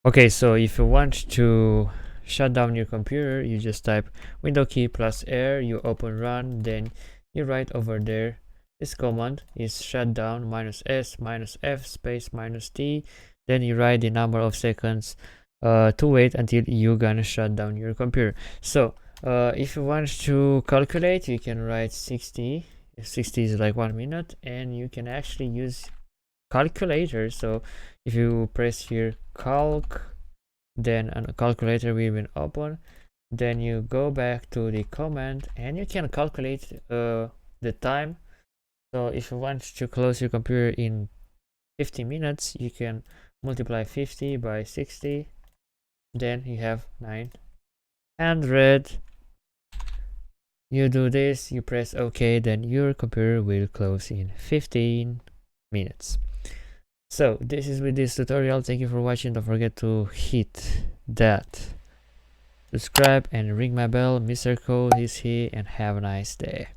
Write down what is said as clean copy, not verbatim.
Okay, so if you want to shut down your computer, you just type window key plus R, you open run, then you write over there. This command is shutdown -s -f space -t. Then you write the number of seconds to wait until you're gonna shut down your computer. So if you want to calculate, you can write 60. 60 is like 1 minute, and you can actually use calculator. So if you press here calc, then a calculator will be open. Then you go back to the command and you can calculate the time. So if you want to close your computer in 50 minutes, you can multiply 50 by 60, then you have 900. You do this, you press OK, then your computer will close in 15 minutes. So this is with this tutorial. Thank you for watching. Don't forget to hit that subscribe and ring my bell. Mr. Cole is here, and have a nice day.